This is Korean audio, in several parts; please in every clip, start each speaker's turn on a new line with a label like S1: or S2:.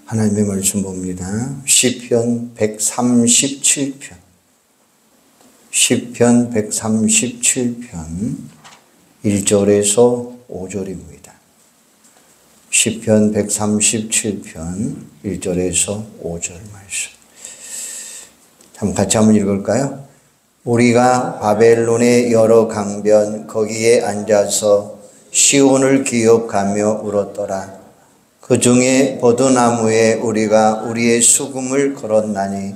S1: 하나님의 말씀 봅니다. 시편 137편. 시편 137편 1절에서 5절입니다. 시편 137편 1절에서 5절 말씀. 같이 한번 읽을까요? 우리가 바벨론의 여러 강변 거기에 앉아서 시온을 기억하며 울었더라. 그 중에 버드나무에 우리가 우리의 수금을 걸었나니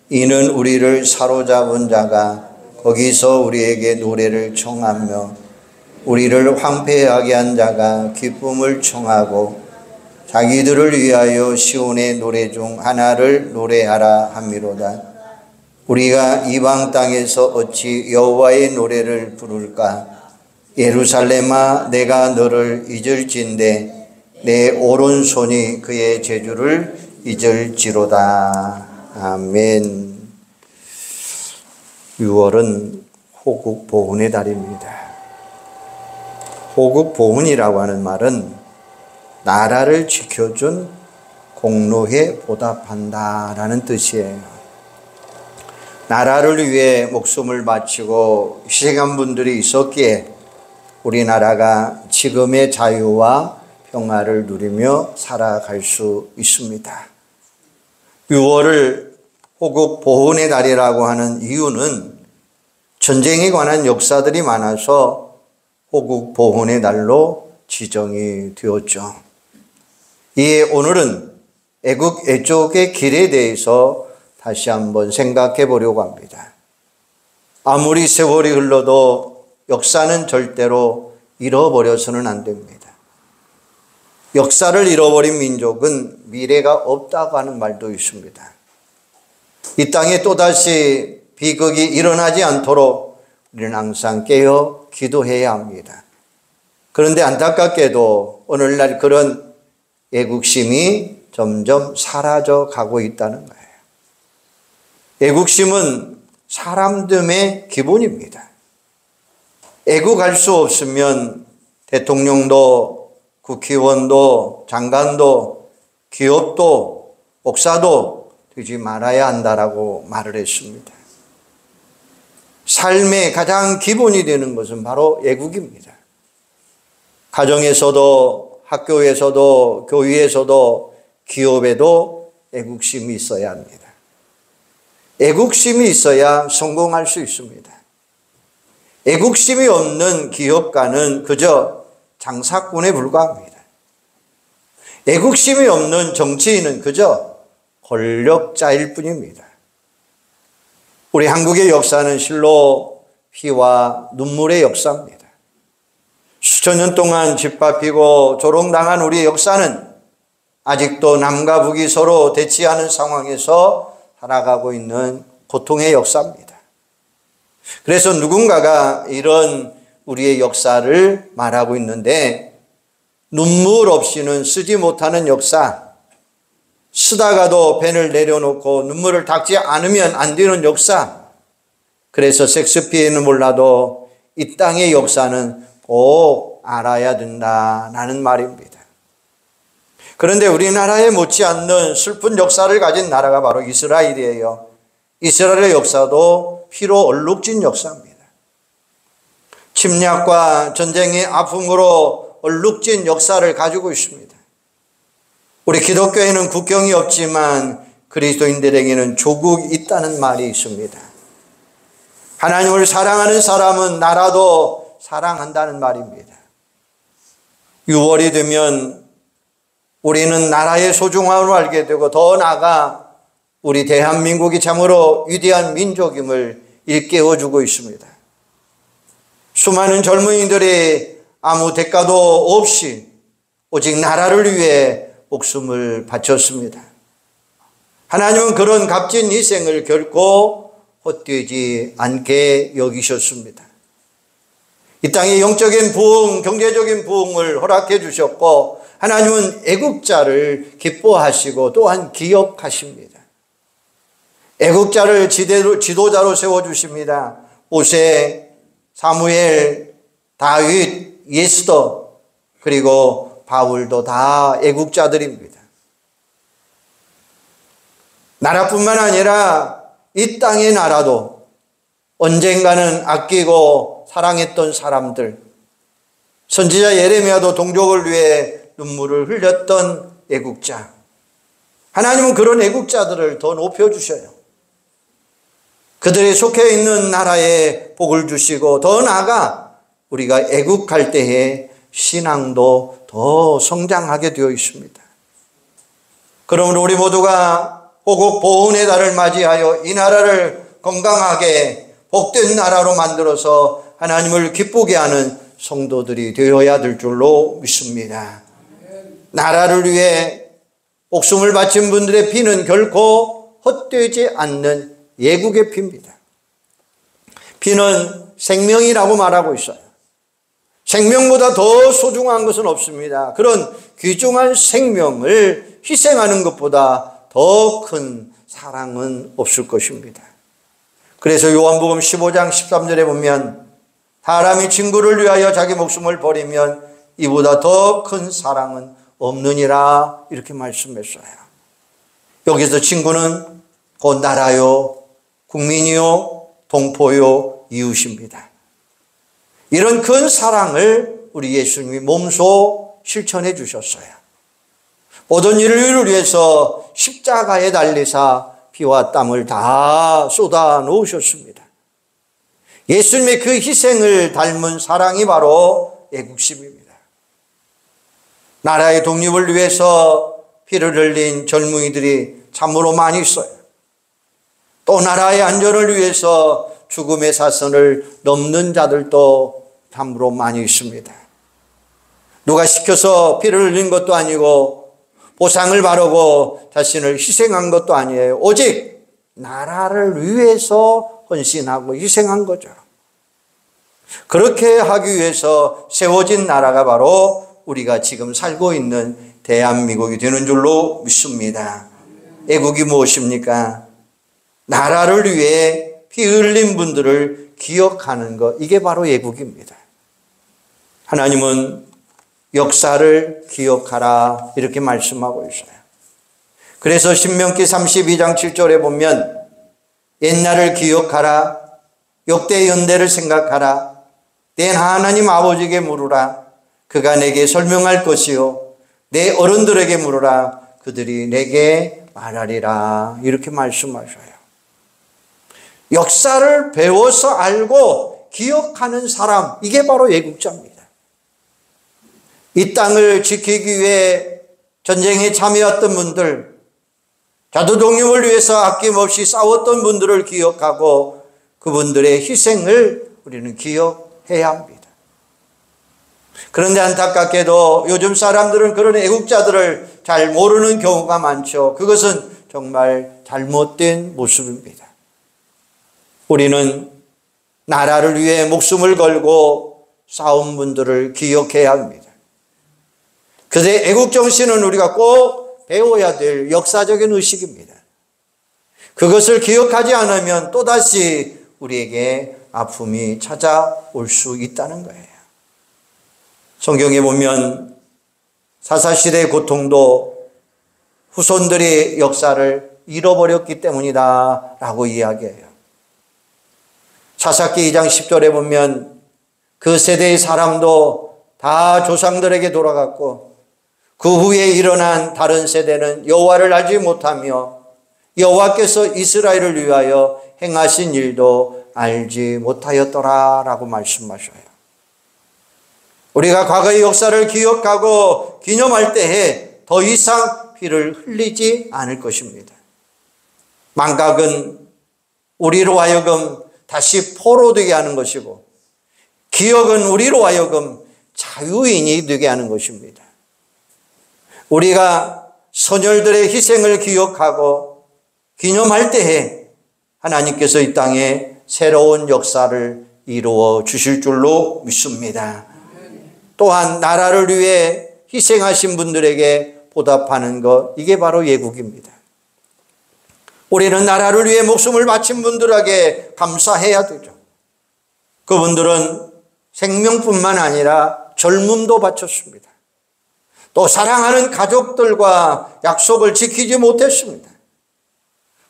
S1: 이는 우리를 사로잡은 자가 거기서 우리에게 노래를 청하며 우리를 황폐하게 한 자가 기쁨을 청하고 자기들을 위하여 시온의 노래 중 하나를 노래하라 함이로다. 우리가 이방 땅에서 어찌 여호와의 노래를 부를까? 예루살렘아, 내가 너를 잊을진대 내 오른손이 그의 재주를 잊을지로다. 아멘. 6월은 호국 보훈의 달입니다. 호국 보훈이라고 하는 말은 나라를 지켜준 공로에 보답한다라는 뜻이에요. 나라를 위해 목숨을 바치고 희생한 분들이 있었기에 우리나라가 지금의 자유와 평화를 누리며 살아갈 수 있습니다. 6월을 호국 보훈의 달이라고 하는 이유는 전쟁에 관한 역사들이 많아서 호국 보훈의 달로 지정이 되었죠. 이에 오늘은 애국 애족의 길에 대해서 다시 한번 생각해 보려고 합니다. 아무리 세월이 흘러도 역사는 절대로 잃어버려서는 안 됩니다. 역사를 잃어버린 민족은 미래가 없다고 하는 말도 있습니다. 이 땅에 또다시 비극이 일어나지 않도록 우리는 항상 깨어 기도해야 합니다. 그런데 안타깝게도 오늘날 그런 애국심이 점점 사라져 가고 있다는 거예요. 애국심은 사람됨의 기본입니다. 애국할 수 없으면 대통령도 국회의원도 장관도 기업도 목사도 되지 말아야 한다라고 말을 했습니다. 삶의 가장 기본이 되는 것은 바로 애국입니다. 가정에서도 학교에서도 교회에서도 기업에도 애국심이 있어야 합니다. 애국심이 있어야 성공할 수 있습니다. 애국심이 없는 기업가는 그저 장사꾼에 불과합니다. 애국심이 없는 정치인은 그저 권력자일 뿐입니다. 우리 한국의 역사는 실로 피와 눈물의 역사입니다. 수천 년 동안 짓밟히고 조롱당한 우리의 역사는 아직도 남과 북이 서로 대치하는 상황에서 살아가고 있는 고통의 역사입니다. 그래서 누군가가 이런 우리의 역사를 말하고 있는데 눈물 없이는 쓰지 못하는 역사, 쓰다가도 펜을 내려놓고 눈물을 닦지 않으면 안 되는 역사. 그래서 섹스피어는 몰라도 이 땅의 역사는 꼭 알아야 된다는 말입니다. 그런데 우리나라에 못지않는 슬픈 역사를 가진 나라가 바로 이스라엘이에요. 이스라엘의 역사도 피로 얼룩진 역사입니다. 침략과 전쟁의 아픔으로 얼룩진 역사를 가지고 있습니다. 우리 기독교에는 국경이 없지만 그리스도인들에게는 조국이 있다는 말이 있습니다. 하나님을 사랑하는 사람은 나라도 사랑한다는 말입니다. 6월이 되면 우리는 나라의 소중함을 알게 되고 더 나아가 우리 대한민국이 참으로 위대한 민족임을 일깨워주고 있습니다. 수많은 젊은이들이 아무 대가도 없이 오직 나라를 위해 목숨을 바쳤습니다. 하나님은 그런 값진 희생을 결코 헛되지 않게 여기셨습니다. 이 땅에 영적인 부흥, 경제적인 부흥을 허락해 주셨고 하나님은 애국자를 기뻐하시고 또한 기억하십니다. 애국자를 지도자로 세워주십니다. 모세, 사무엘, 다윗, 예스더 그리고 바울도 다 애국자들입니다. 나라뿐만 아니라 이 땅의 나라도 언젠가는 아끼고 사랑했던 사람들, 선지자 예레미야도 동족을 위해 눈물을 흘렸던 애국자. 하나님은 그런 애국자들을 더 높여주셔요. 그들이 속해 있는 나라에 복을 주시고 더 나아가 우리가 애국할 때에 신앙도 더 성장하게 되어 있습니다. 그러므로 우리 모두가 호국 보훈의 달을 맞이하여 이 나라를 건강하게 복된 나라로 만들어서 하나님을 기쁘게 하는 성도들이 되어야 될 줄로 믿습니다. 나라를 위해 목숨을 바친 분들의 피는 결코 헛되지 않는 예국의 피입니다. 피는 생명이라고 말하고 있어요. 생명보다 더 소중한 것은 없습니다. 그런 귀중한 생명을 희생하는 것보다 더 큰 사랑은 없을 것입니다. 그래서 요한복음 15장 13절에 보면 사람이 친구를 위하여 자기 목숨을 버리면 이보다 더 큰 사랑은 없느니라 이렇게 말씀했어요. 여기서 친구는 곧 나라요, 국민이요, 동포요, 이웃입니다. 이런 큰 사랑을 우리 예수님이 몸소 실천해 주셨어요. 모든 인류를 위해서 십자가에 달리사 피와 땀을 다 쏟아 놓으셨습니다. 예수님의 그 희생을 닮은 사랑이 바로 애국심입니다. 나라의 독립을 위해서 피를 흘린 젊은이들이 참으로 많이 있어요. 또 나라의 안전을 위해서 죽음의 사선을 넘는 자들도 참으로 많이 있습니다. 누가 시켜서 피를 흘린 것도 아니고 보상을 바르고 자신을 희생한 것도 아니에요. 오직 나라를 위해서 헌신하고 희생한 거죠. 그렇게 하기 위해서 세워진 나라가 바로 우리가 지금 살고 있는 대한민국이 되는 줄로 믿습니다. 애국이 무엇입니까? 나라를 위해 피 흘린 분들을 기억하는 것, 이게 바로 애국입니다. 하나님은 역사를 기억하라 이렇게 말씀하고 있어요. 그래서 신명기 32장 7절에 보면 옛날을 기억하라, 역대 연대를 생각하라, 내 하나님 아버지에게 물으라, 그가 내게 설명할 것이요 내 어른들에게 물으라, 그들이 내게 말하리라 이렇게 말씀하셔요. 역사를 배워서 알고 기억하는 사람, 이게 바로 애국자입니다. 이 땅을 지키기 위해 전쟁에 참여했던 분들, 자도 독립을 위해서 아낌없이 싸웠던 분들을 기억하고 그분들의 희생을 우리는 기억해야 합니다. 그런데 안타깝게도 요즘 사람들은 그런 애국자들을 잘 모르는 경우가 많죠. 그것은 정말 잘못된 모습입니다. 우리는 나라를 위해 목숨을 걸고 싸운 분들을 기억해야 합니다. 그래서 애국정신은 우리가 꼭 배워야 될 역사적인 의식입니다. 그것을 기억하지 않으면 또다시 우리에게 아픔이 찾아올 수 있다는 거예요. 성경에 보면 사사시대의 고통도 후손들이 역사를 잃어버렸기 때문이다 라고 이야기해요. 사사기 2장 10절에 보면 그 세대의 사람도 다 조상들에게 돌아갔고 그 후에 일어난 다른 세대는 여호와를 알지 못하며 여호와께서 이스라엘을 위하여 행하신 일도 알지 못하였더라 라고 말씀하셔요. 우리가 과거의 역사를 기억하고 기념할 때에 더 이상 피를 흘리지 않을 것입니다. 망각은 우리로 하여금 다시 포로되게 하는 것이고 기억은 우리로 하여금 자유인이 되게 하는 것입니다. 우리가 선열들의 희생을 기억하고 기념할 때에 하나님께서 이 땅에 새로운 역사를 이루어 주실 줄로 믿습니다. 또한 나라를 위해 희생하신 분들에게 보답하는 것, 이게 바로 예국입니다. 우리는 나라를 위해 목숨을 바친 분들에게 감사해야 되죠. 그분들은 생명뿐만 아니라 젊음도 바쳤습니다. 또 사랑하는 가족들과 약속을 지키지 못했습니다.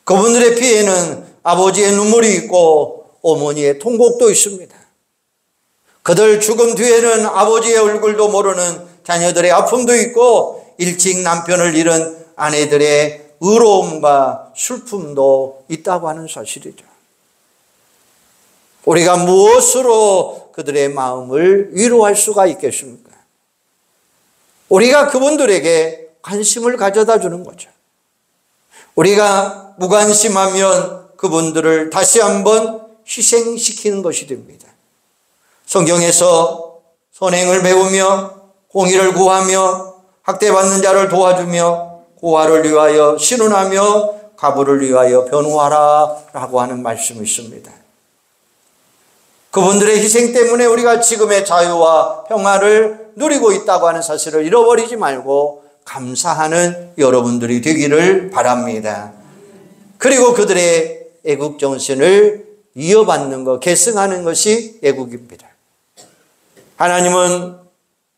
S1: 그분들의 피에는 아버지의 눈물이 있고 어머니의 통곡도 있습니다. 그들 죽음 뒤에는 아버지의 얼굴도 모르는 자녀들의 아픔도 있고 일찍 남편을 잃은 아내들의 의로움과 슬픔도 있다고 하는 사실이죠. 우리가 무엇으로 그들의 마음을 위로할 수가 있겠습니까? 우리가 그분들에게 관심을 가져다 주는 거죠. 우리가 무관심하면 그분들을 다시 한번 희생시키는 것이 됩니다. 성경에서 선행을 배우며 공의를 구하며 학대받는 자를 도와주며 고아를 위하여 신원하며 가부를 위하여 변호하라 라고 하는 말씀이 있습니다. 그분들의 희생 때문에 우리가 지금의 자유와 평화를 누리고 있다고 하는 사실을 잃어버리지 말고 감사하는 여러분들이 되기를 바랍니다. 그리고 그들의 애국 정신을 이어받는 것, 계승하는 것이 애국입니다. 하나님은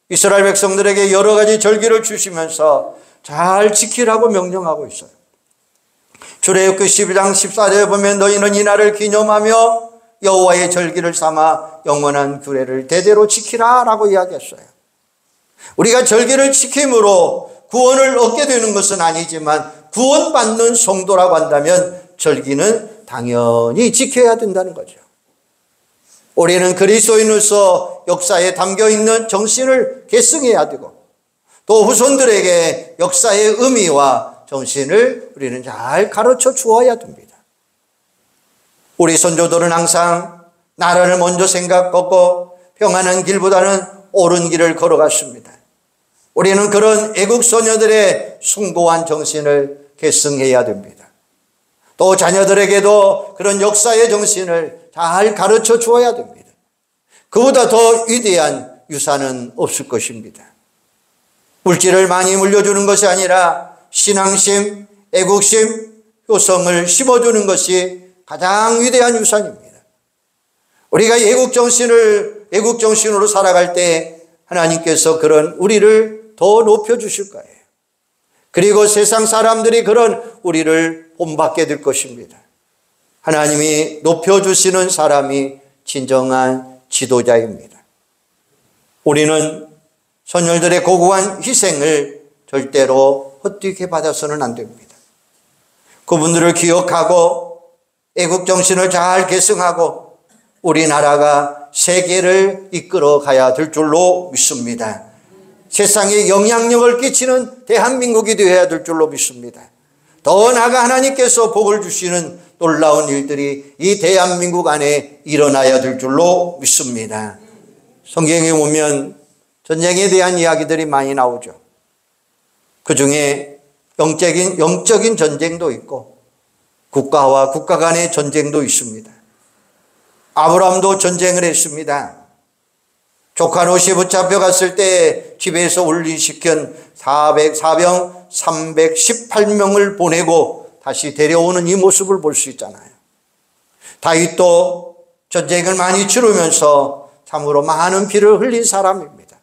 S1: 이스라엘 백성들에게 여러 가지 절기를 주시면서 잘 지키라고 명령하고 있어요. 출애굽기 12장 14절에 보면 너희는 이 날을 기념하며 여호와의 절기를 삼아 영원한 규례를 대대로 지키라 라고 이야기했어요. 우리가 절기를 지킴으로 구원을 얻게 되는 것은 아니지만 구원받는 성도라고 한다면 절기는 당연히 지켜야 된다는 거죠. 우리는 그리스도인으로서 역사에 담겨있는 정신을 계승해야 되고 또 후손들에게 역사의 의미와 정신을 우리는 잘 가르쳐 주어야 됩니다. 우리 선조들은 항상 나라를 먼저 생각하고 평안한 길보다는 옳은 길을 걸어갔습니다. 우리는 그런 애국 소녀들의 숭고한 정신을 계승해야 됩니다. 또 자녀들에게도 그런 역사의 정신을 잘 가르쳐 주어야 됩니다. 그보다 더 위대한 유산은 없을 것입니다. 물질을 많이 물려주는 것이 아니라 신앙심, 애국심, 효성을 심어주는 것이 가장 위대한 유산입니다. 우리가 애국 정신으로 살아갈 때 하나님께서 그런 우리를 더 높여주실 거예요. 그리고 세상 사람들이 그런 우리를 본받게 될 것입니다. 하나님이 높여주시는 사람이 진정한 지도자입니다. 우리는 선열들의 고고한 희생을 절대로 헛되게 받아서는 안 됩니다. 그분들을 기억하고 애국정신을 잘 계승하고 우리나라가 세계를 이끌어 가야 될 줄로 믿습니다. 세상에 영향력을 끼치는 대한민국이 되어야 될 줄로 믿습니다. 더 나아가 하나님께서 복을 주시는 놀라운 일들이 이 대한민국 안에 일어나야 될 줄로 믿습니다. 성경에 보면 전쟁에 대한 이야기들이 많이 나오죠. 그 중에 영적인 전쟁도 있고 국가와 국가 간의 전쟁도 있습니다. 아브라함도 전쟁을 했습니다. 조카 롯이 붙잡혀갔을 때 집에서 울리시킨 사병 318명을 보내고 다시 데려오는 이 모습을 볼 수 있잖아요. 다윗도 전쟁을 많이 치르면서 참으로 많은 피를 흘린 사람입니다.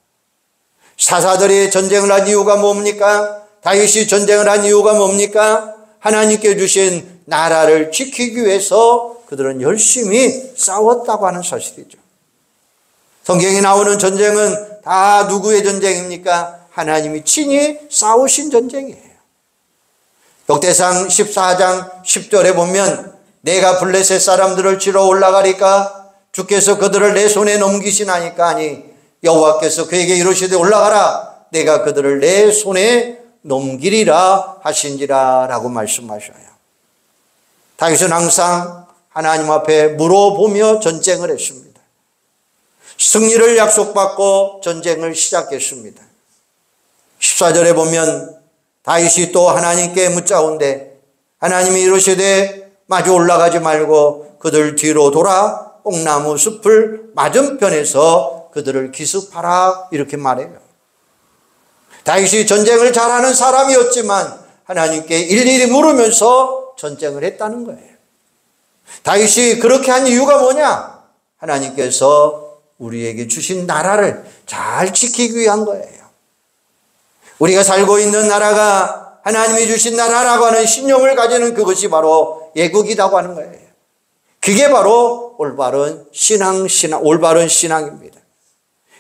S1: 사사들이 전쟁을 한 이유가 뭡니까? 다윗이 전쟁을 한 이유가 뭡니까? 하나님께 주신 나라를 지키기 위해서 그들은 열심히 싸웠다고 하는 사실이죠. 성경에 나오는 전쟁은 다 누구의 전쟁입니까? 하나님이 친히 싸우신 전쟁이에요. 역대상 14장 10절에 보면 내가 블레셋 사람들을 치러 올라가리까 주께서 그들을 내 손에 넘기시나이까 하니 여호와께서 그에게 이르시되 올라가라 내가 그들을 내 손에 넘기리라 하신지라 라고 말씀하셔요. 다윗은 항상 하나님 앞에 물어보며 전쟁을 했습니다. 승리를 약속받고 전쟁을 시작했습니다. 14절에 보면 다윗이 또 하나님께 묻자온데 하나님이 이르시되 마주 올라가지 말고 그들 뒤로 돌아 뽕나무 숲을 맞은편에서 그들을 기습하라 이렇게 말해요. 다윗이 전쟁을 잘하는 사람이었지만 하나님께 일일이 물으면서 전쟁을 했다는 거예요. 다윗이 그렇게 한 이유가 뭐냐? 하나님께서 우리에게 주신 나라를 잘 지키기 위한 거예요. 우리가 살고 있는 나라가 하나님이 주신 나라라고 하는 신념을 가지는 그것이 바로 애국이라고 하는 거예요. 그게 바로 올바른 신앙입니다.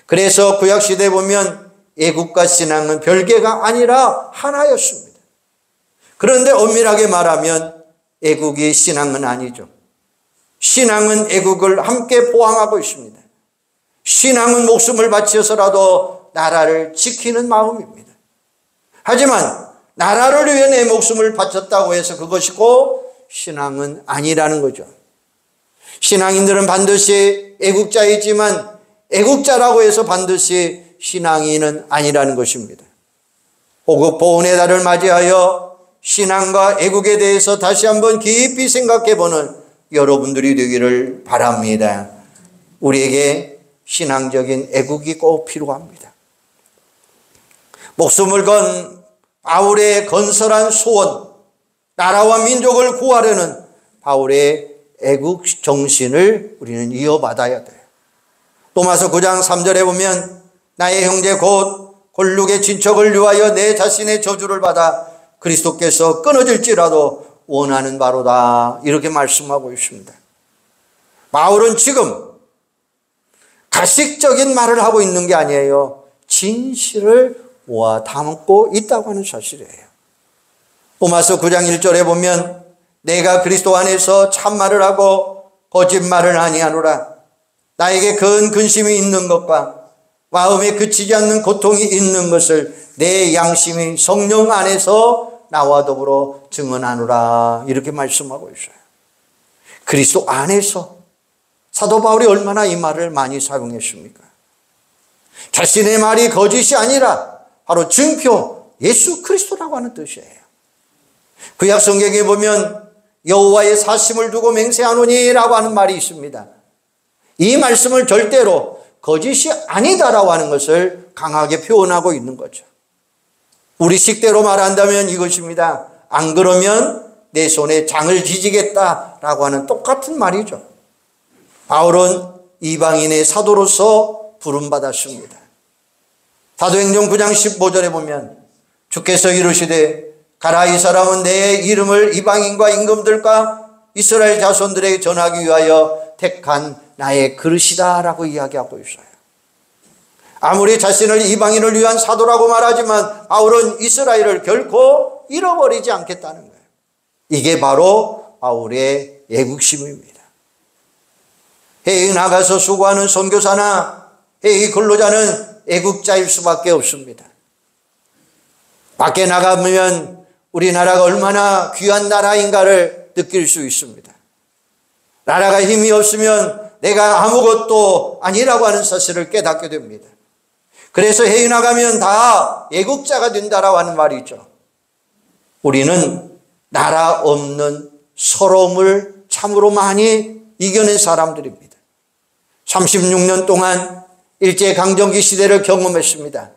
S1: 그래서 구약시대에 보면 애국과 신앙은 별개가 아니라 하나였습니다. 그런데 엄밀하게 말하면 애국이 신앙은 아니죠. 신앙은 애국을 함께 보항하고 있습니다. 신앙은 목숨을 바쳐서라도 나라를 지키는 마음입니다. 하지만 나라를 위해 내 목숨을 바쳤다고 해서 그것이고 신앙은 아니라는 거죠. 신앙인들은 반드시 애국자이지만 애국자라고 해서 반드시 신앙인은 아니라는 것입니다. 호국 보훈의 달을 맞이하여 신앙과 애국에 대해서 다시 한번 깊이 생각해보는 여러분들이 되기를 바랍니다. 우리에게 신앙적인 애국이 꼭 필요합니다. 목숨을 건 바울의 건설한 소원, 나라와 민족을 구하려는 바울의 애국 정신을 우리는 이어받아야 돼요. 로마서 9장 3절에 보면 나의 형제 곧 골육의 친척을 위하여 내 자신의 저주를 받아 그리스도께서 끊어질지라도 원하는 바로다, 이렇게 말씀하고 있습니다. 바울은 지금 가식적인 말을 하고 있는 게 아니에요. 진실을 모아 담고 있다고 하는 사실이에요. 로마서 9장 1절에 보면 내가 그리스도 안에서 참말을 하고 거짓말을 아니하노라. 나에게 큰 근심이 있는 것과 마음에 그치지 않는 고통이 있는 것을 내 양심이 성령 안에서 나와 더불어 증언하노라, 이렇게 말씀하고 있어요. 그리스도 안에서. 사도 바울이 얼마나 이 말을 많이 사용했습니까? 자신의 말이 거짓이 아니라 바로 증표 예수 그리스도라고 하는 뜻이에요. 구약 성경에 보면 여호와의 사심을 두고 맹세하노니라고 하는 말이 있습니다. 이 말씀을 절대로 거짓이 아니다라고 하는 것을 강하게 표현하고 있는 거죠. 우리 식대로 말한다면 이것입니다. 안 그러면 내 손에 장을 지지겠다라고 하는 똑같은 말이죠. 바울은 이방인의 사도로서 부름받았습니다. 사도행전 9장 15절에 보면 주께서 이르시되 가라, 이 사람은 내 이름을 이방인과 임금들과 이스라엘 자손들에게 전하기 위하여 택한 나의 그릇이다 라고 이야기하고 있어요. 아무리 자신을 이방인을 위한 사도라고 말하지만 바울은 이스라엘을 결코 잃어버리지 않겠다는 거예요. 이게 바로 바울의 애국심입니다. 해외에 나가서 수고하는 선교사나 해외 근로자는 애국자일 수밖에 없습니다. 밖에 나가면 우리나라가 얼마나 귀한 나라인가를 느낄 수 있습니다. 나라가 힘이 없으면 내가 아무것도 아니라고 하는 사실을 깨닫게 됩니다. 그래서 해외 나가면 다 애국자가 된다라고 하는 말이 있죠. 우리는 나라 없는 서러움을 참으로 많이 이겨낸 사람들입니다. 36년 동안 일제강점기 시대를 경험했습니다.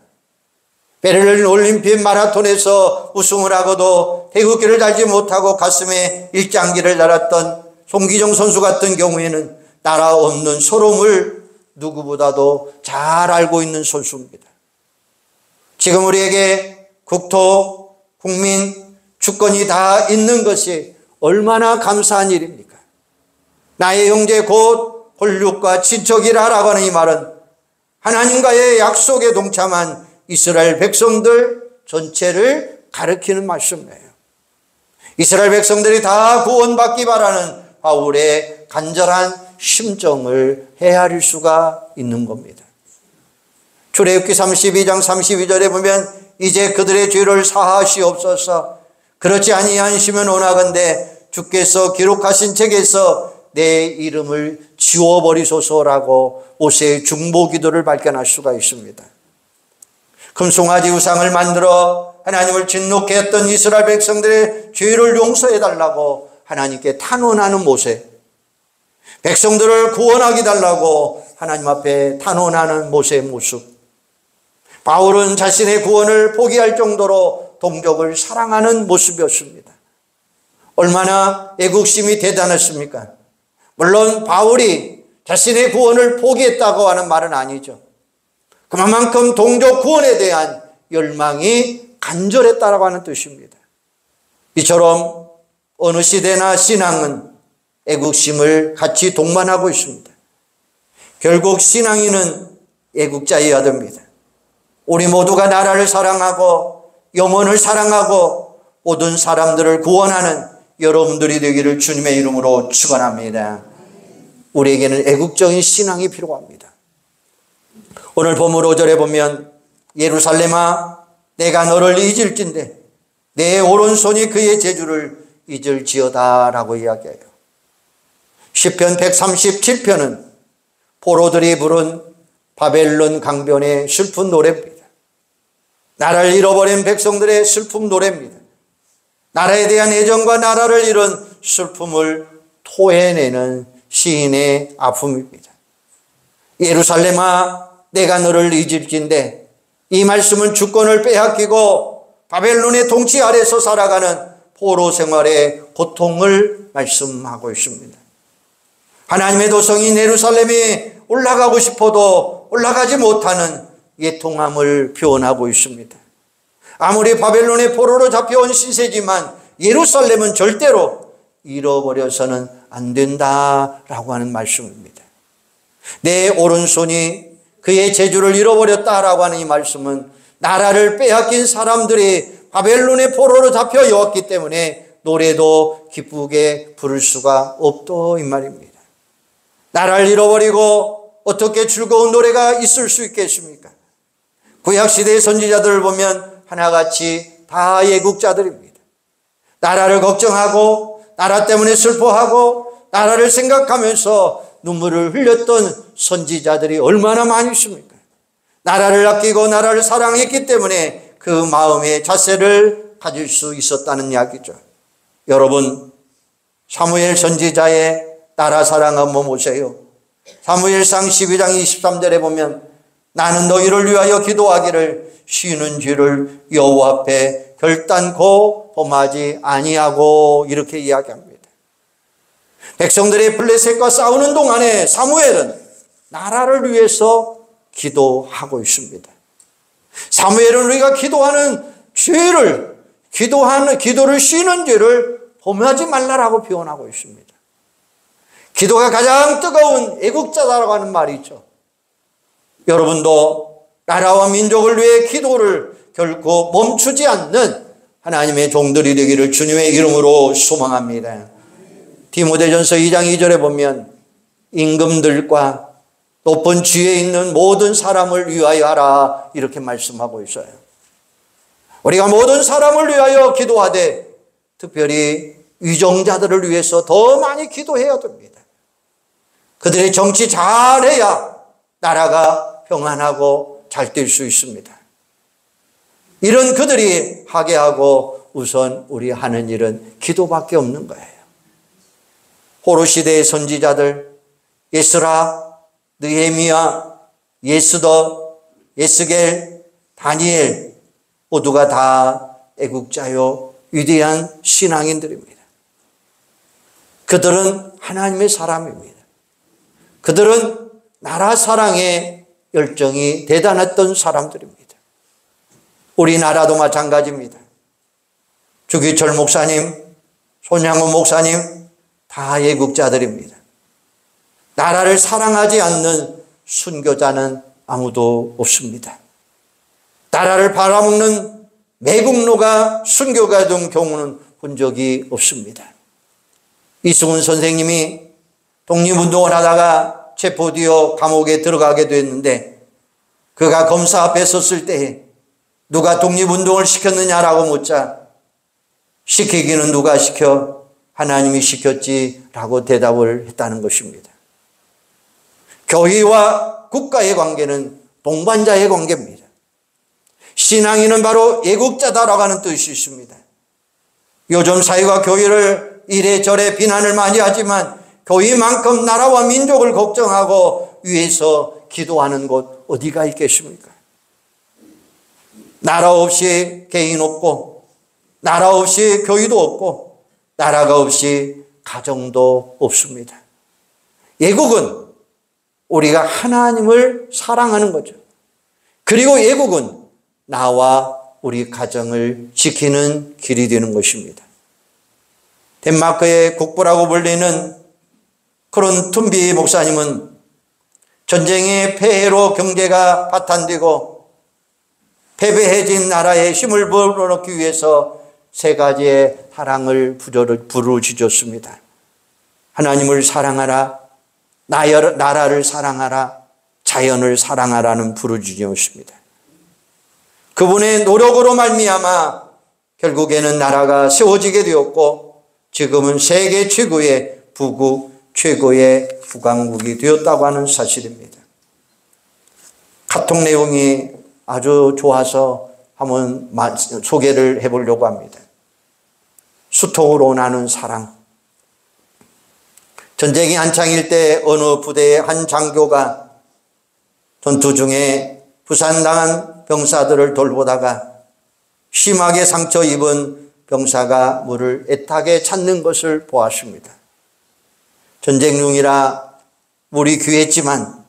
S1: 베를린 올림픽 마라톤에서 우승을 하고도 태극기를 달지 못하고 가슴에 일장기를 달았던 송기정 선수 같은 경우에는 나라 없는 서러움을 누구보다도 잘 알고 있는 선수입니다. 지금 우리에게 국토, 국민, 주권이 다 있는 것이 얼마나 감사한 일입니까? 나의 형제 곧 홀육과 친척이라라고 하는 이 말은 하나님과의 약속에 동참한 이스라엘 백성들 전체를 가리키는 말씀이에요. 이스라엘 백성들이 다 구원받기 바라는 바울의 간절한 심정을 헤아릴 수가 있는 겁니다. 출애굽기 32장 32절에 보면 이제 그들의 죄를 사하시옵소서. 그렇지 아니하시면 원하건대 주께서 기록하신 책에서 내 이름을 지워버리소서라고 모세의 중보 기도를 발견할 수가 있습니다. 금송아지 우상을 만들어 하나님을 진노케 했던 이스라엘 백성들의 죄를 용서해달라고 하나님께 탄원하는 모세, 백성들을 구원하게 달라고 하나님 앞에 탄원하는 모세의 모습. 바울은 자신의 구원을 포기할 정도로 동족을 사랑하는 모습이었습니다. 얼마나 애국심이 대단했습니까? 물론 바울이 자신의 구원을 포기했다고 하는 말은 아니죠. 그만큼 동족 구원에 대한 열망이 간절했다라고 하는 뜻입니다. 이처럼 어느 시대나 신앙은 애국심을 같이 동반하고 있습니다. 결국 신앙인은 애국자여야 됩니다. 우리 모두가 나라를 사랑하고 영혼을 사랑하고 모든 사람들을 구원하는 여러분들이 되기를 주님의 이름으로 축원합니다. 우리에게는 애국적인 신앙이 필요합니다. 오늘 본문 5절에 보면 예루살렘아 내가 너를 잊을진대 내 오른손이 그의 재주를 잊을지어다 라고 이야기해요. 시편 137편은 포로들이 부른 바벨론 강변의 슬픈 노래입니다. 나라를 잃어버린 백성들의 슬픔 노래입니다. 나라에 대한 애정과 나라를 잃은 슬픔을 토해내는 시인의 아픔입니다. 예루살렘아 내가 너를 잊을진대 이 말씀은 주권을 빼앗기고 바벨론의 통치 아래서 살아가는 포로 생활의 고통을 말씀하고 있습니다. 하나님의 도성인 예루살렘이 올라가고 싶어도 올라가지 못하는 애통함을 표현하고 있습니다. 아무리 바벨론의 포로로 잡혀온 신세지만 예루살렘은 절대로 잃어버려서는 안 된다라고 하는 말씀입니다. 내 오른손이 그의 재주를 잃어버렸다라고 하는 이 말씀은 나라를 빼앗긴 사람들이 바벨론의 포로로 잡혀왔기 때문에 노래도 기쁘게 부를 수가 없다 이 말입니다. 나라를 잃어버리고 어떻게 즐거운 노래가 있을 수 있겠습니까? 구약시대의 선지자들을 보면 하나같이 다 애국자들입니다. 나라를 걱정하고 나라 때문에 슬퍼하고 나라를 생각하면서 눈물을 흘렸던 선지자들이 얼마나 많이 있습니까? 나라를 아끼고 나라를 사랑했기 때문에 그 마음의 자세를 가질 수 있었다는 이야기죠. 여러분, 사무엘 선지자의 나라 사랑 한번 보세요. 사무엘상 12장 23절에 보면 나는 너희를 위하여 기도하기를 쉬는 죄를 여호와 앞에 결단코 범하지 아니하고 이렇게 이야기합니다. 백성들의 블레셋과 싸우는 동안에 사무엘은 나라를 위해서 기도하고 있습니다. 사무엘은 우리가 기도하는 죄를 기도를 쉬는 죄를 범하지 말라라고 표현하고 있습니다. 기도가 가장 뜨거운 애국자다라고 하는 말이죠. 여러분도 나라와 민족을 위해 기도를 결코 멈추지 않는 하나님의 종들이 되기를 주님의 이름으로 소망합니다. 디모데전서 2장 2절에 보면 임금들과 높은 지위에 있는 모든 사람을 위하여 하라 이렇게 말씀하고 있어요. 우리가 모든 사람을 위하여 기도하되 특별히 위정자들을 위해서 더 많이 기도해야 됩니다. 그들의 정치 잘해야 나라가 평안하고 잘 될 수 있습니다. 이런 그들이 하게 하고 우선 우리 하는 일은 기도밖에 없는 거예요. 포로 시대의 선지자들 에스라, 느헤미야, 예스더, 예스겔, 다니엘 모두가 다 애국자요 위대한 신앙인들입니다. 그들은 하나님의 사람입니다. 그들은 나라 사랑의 열정이 대단했던 사람들입니다. 우리나라도 마찬가지입니다. 주기철 목사님, 손양호 목사님 다 애국자들입니다. 나라를 사랑하지 않는 순교자는 아무도 없습니다. 나라를 팔아먹는 매국노가 순교가 된 경우는 본 적이 없습니다. 이승훈 선생님이 독립운동을 하다가 체포되어 감옥에 들어가게 됐는데 그가 검사 앞에 섰을 때 누가 독립운동을 시켰느냐라고 묻자 시키기는 누가 시켜? 하나님이 시켰지라고 대답을 했다는 것입니다. 교회와 국가의 관계는 동반자의 관계입니다. 신앙인은 바로 애국자다라고 하는 뜻이 있습니다. 요즘 사회가 교회를 이래저래 비난을 많이 하지만 교회만큼 나라와 민족을 걱정하고 위해서 기도하는 곳 어디가 있겠습니까? 나라 없이 개인 없고 나라 없이 교회도 없고 나라가 없이 가정도 없습니다. 애국은 우리가 하나님을 사랑하는 거죠. 그리고 애국은 나와 우리 가정을 지키는 길이 되는 것입니다. 덴마크의 국부라고 불리는 크론 툰비 목사님은 전쟁의 폐해로 경제가 파탄되고 패배해진 나라에 힘을 불어넣기 위해서 세 가지의 사랑을 부르짖었습니다. 하나님을 사랑하라, 나라를 사랑하라, 자연을 사랑하라는 부르짖음이었습니다. 그분의 노력으로 말미암아 결국에는 나라가 세워지게 되었고 지금은 세계 최고의 부국, 최고의 국왕국이 되었다고 하는 사실입니다. 카톡 내용이 아주 좋아서 한번 소개를 해보려고 합니다. 수통으로 나눈 사랑. 전쟁이 한창일 때 어느 부대의 한 장교가 전투 중에 부상당한 병사들을 돌보다가 심하게 상처 입은 병사가 물을 애타게 찾는 것을 보았습니다. 전쟁 중이라 물이 귀했지만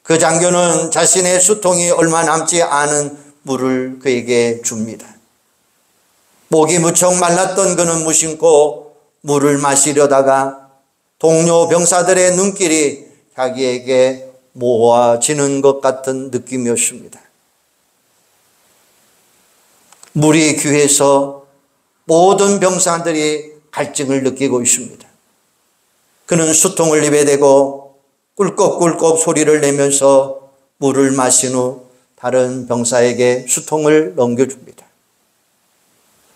S1: 그 장교는 자신의 수통이 얼마 남지 않은 물을 그에게 줍니다. 목이 무척 말랐던 그는 무심코 물을 마시려다가 동료 병사들의 눈길이 자기에게 모아지는 것 같은 느낌이었습니다. 물이 귀해서 모든 병사들이 갈증을 느끼고 있습니다. 그는 수통을 입에 대고 꿀꺽꿀꺽 소리를 내면서 물을 마신 후 다른 병사에게 수통을 넘겨줍니다.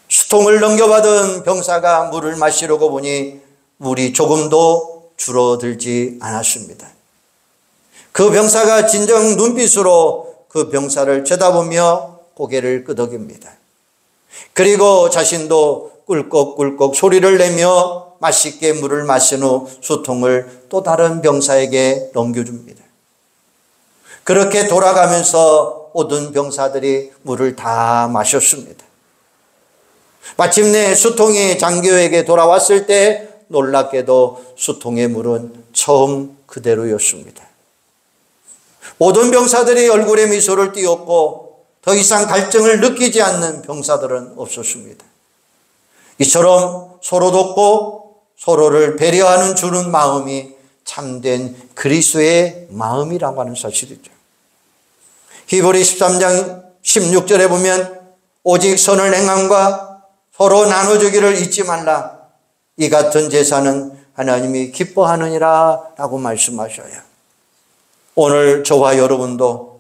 S1: 수통을 넘겨받은 병사가 물을 마시려고 보니 물이 조금도 줄어들지 않았습니다. 그 병사가 진정 눈빛으로 그 병사를 쳐다보며 고개를 끄덕입니다. 그리고 자신도 꿀꺽꿀꺽 소리를 내며 맛있게 물을 마신 후 수통을 또 다른 병사에게 넘겨줍니다. 그렇게 돌아가면서 모든 병사들이 물을 다 마셨습니다. 마침내 수통이 장교에게 돌아왔을 때 놀랍게도 수통의 물은 처음 그대로였습니다. 모든 병사들이 얼굴에 미소를 띄웠고 더 이상 갈증을 느끼지 않는 병사들은 없었습니다. 이처럼 서로 돕고 서로를 배려하는 주는 마음이 참된 그리스도의 마음이라고 하는 사실이죠. 히브리 13장 16절에 보면 오직 선을 행함과 서로 나눠주기를 잊지 말라. 이 같은 제사는 하나님이 기뻐하느니라 라고 말씀하셔요. 오늘 저와 여러분도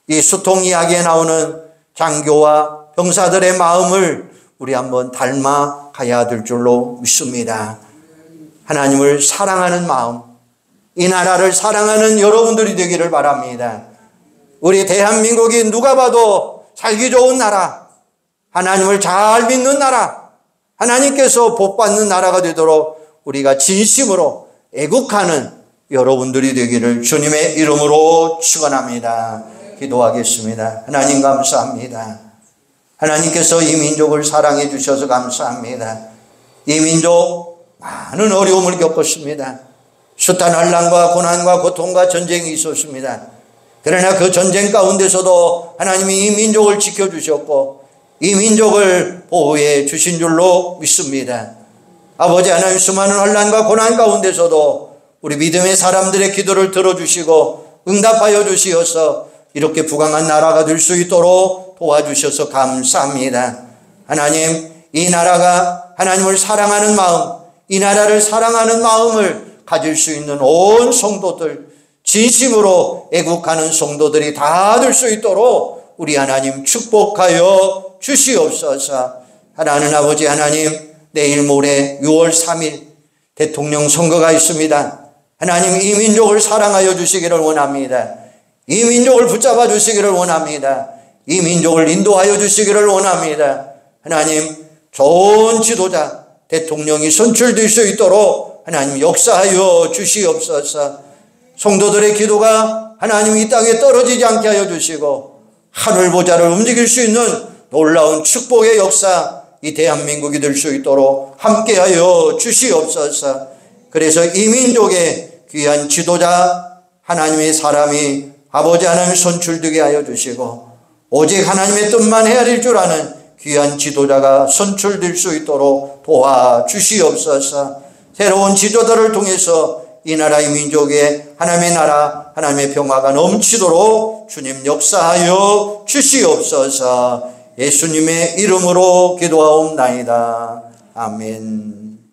S1: 이 수통 이야기에 나오는 장교와 병사들의 마음을 우리 한번 닮아 가야 될 줄로 믿습니다. 하나님을 사랑하는 마음, 이 나라를 사랑하는 여러분들이 되기를 바랍니다. 우리 대한민국이 누가 봐도 살기 좋은 나라, 하나님을 잘 믿는 나라, 하나님께서 복받는 나라가 되도록 우리가 진심으로 애국하는 여러분들이 되기를 주님의 이름으로 축원합니다. 기도하겠습니다. 하나님 감사합니다. 하나님께서 이 민족을 사랑해 주셔서 감사합니다. 이 민족 많은 어려움을 겪었습니다. 숱한 환난과 고난과 고통과 전쟁이 있었습니다. 그러나 그 전쟁 가운데서도 하나님이 이 민족을 지켜주셨고 이 민족을 보호해 주신 줄로 믿습니다. 아버지 하나님, 수많은 환난과 고난 가운데서도 우리 믿음의 사람들의 기도를 들어주시고 응답하여 주시어서 이렇게 부강한 나라가 될 수 있도록 도와주셔서 감사합니다. 하나님, 이 나라가 하나님을 사랑하는 마음, 이 나라를 사랑하는 마음을 가질 수 있는 온 성도들, 진심으로 애국하는 성도들이 다 될 수 있도록 우리 하나님 축복하여 주시옵소서. 하나님 아버지 하나님, 내일 모레 6월 3일 대통령 선거가 있습니다. 하나님, 이 민족을 사랑하여 주시기를 원합니다. 이 민족을 붙잡아 주시기를 원합니다. 이 민족을 인도하여 주시기를 원합니다. 하나님, 좋은 지도자, 대통령이 선출될 수 있도록 하나님 역사하여 주시옵소서. 성도들의 기도가 하나님 이 땅에 떨어지지 않게 하여 주시고 하늘 보좌를 움직일 수 있는 놀라운 축복의 역사, 이 대한민국이 될 수 있도록 함께하여 주시옵소서. 그래서 이 민족의 귀한 지도자, 하나님의 사람이 아버지 하나님 선출되게 하여 주시고 오직 하나님의 뜻만 헤아릴 줄 아는 귀한 지도자가 선출될 수 있도록 도와주시옵소서. 새로운 지도자를 통해서 이 나라의 민족에 하나님의 나라, 하나님의 평화가 넘치도록 주님 역사하여 주시옵소서. 예수님의 이름으로 기도하옵나이다. 아멘.